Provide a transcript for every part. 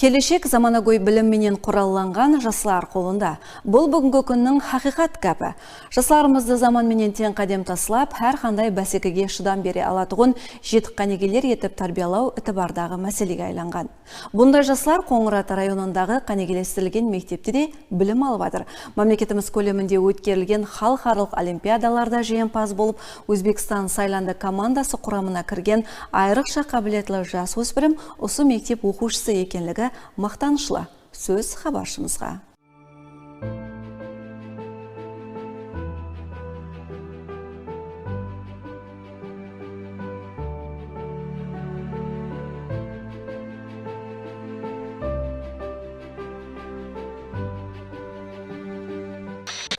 Келешек заманауи білім менен құралланған жастар қолында. Бұл бүгінгі күннің хақиқат кәпі. Жастарымызды заман менен тең қадем таслап, әр қандай бәсекеге шыдам бере алатығын жетік қанегелер етіп тарбиялау ітібардағы мәселеге айланған. Бұндай жастар Қоңырат районындағы қанегелестірілген мектепте де білім алып жатыр. Мемлекетіміз көлемінде өткерілген халықаралық олимпиадаларда жеңімпаз болып, Өзбекстан сайланды командасы құрамына кірген айрықша қабілетлі жасөспірім осы мектеп оқушысы екенлігі мақтанышылы. Сөз хабаршымызға.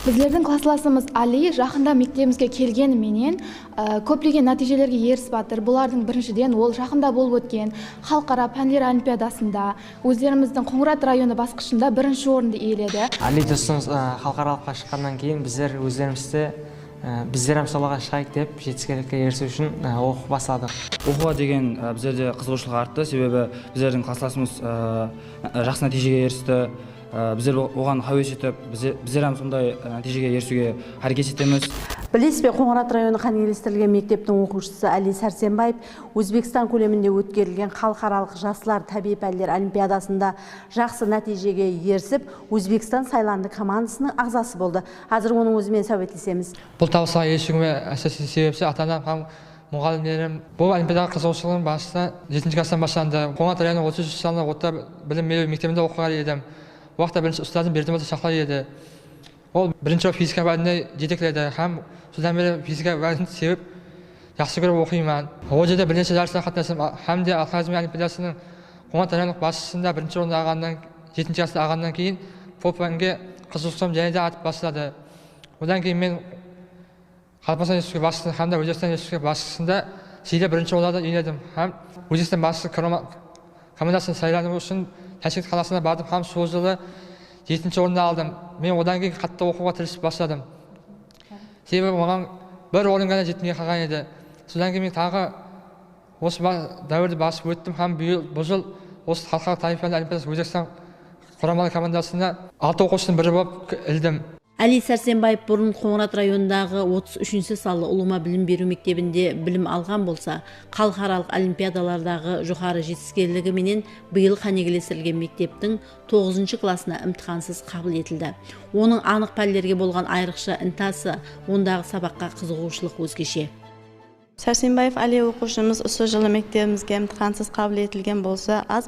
Біздердің классласымыз Али жақында мектебімізге келгеніменен көптеген нәтижелерге ерісіп жатыр. Бұлардың біріншіден ол жақында болып өткен халықара пәндер олимпиадасында өздеріміздің Қоңырат районы басқышында бірінші орынды иеледі. Али достымыз халықаралыққа шыққаннан кейін біздер өздерімізді біздер солаға шығайық деп жетістікке ерісу үшін оқу бастадық. Оқуға деген біздерде қызығушылық артты, себебі біздердің классласымыз жақсы нәтижеге ерісті. Біздер оған хәуес етіп, біздер сондай нәтижеге ерісуге әрекет етеміз. Білесіз бе, Қоңырат районы қанегелестірілген мектептің оқушысы Али Сәрсенбаев Өзбекстан көлемінде өткерілген халықаралық жастар табиғи пәндер олимпиадасында жақсы нәтижеге ерісіп, Өзбекстан сайланды командасының ағзасы болды. Қазір оның өзімен сөйлесеміз. Бұл табысқа ерішуіме әсіресе себепші ата-анам, мұғалімдерім. Бұл олимпиадаға қызығушылығым басында 7-ші класстан басталды. Қоңырат районы 33 жылында орта білім беру мектебінде оқыған едім. Уақытта бірінші ұстазым Бердімбай Шақлай еді. Ол бірінші физика пәніне жетекледі. Һәм содан бері физика пәнін sevіп, жақсы көріп оқимын. Ол жерде бірнеше жарыстарға қатыстым. Һәм де Ал-Қазми олимпиадасының Қоңырат райондық басшысында бірінші орын алғаннан, 7-ші класста алғаннан кейін бұл пәнге қызығушылығым және де артып бастады. Одан кейін мен Қалпасан Республика басшысының һәм де Өзбекстан Республика басшысында жиі бірінші орындарды иелендім. Һәм Өзбекстан басшысы командасының сайлану үшін Ташкент қаласына бардым, һәм сол жылы 7-ші орынды алдым. Мен одан кейін қатты оқуға тырысып бастадым. Себебі маған бір орын ғана жетмей қалған еді. Содан кейін мен тағы осы дәуірді басып өттім, һәм бұл жыл осы халықаралық табиғи пәндер олимпиадасы Өзбекстан құрамалы командасына 6 оқушының бірі болып ілдім. Али Сәрсенбаев бұрын Қоңырат районындағы 33-ші салы ұлыма білім беру мектебінде білім алған болса, халықаралық олимпиадалардағы жоғары жетістіккерлігі менен биыл қанегелестірілген мектептің 9-ші класына имтихансыз қабыл етілді. Оның анық пәндерге болған айрықша ынтасы, ондағы сабаққа қызығушылық өзгеше. Сәрсенбаев Али оқушымыз осы жылы мектебімізге имтихансыз қабыл етілген болса, аз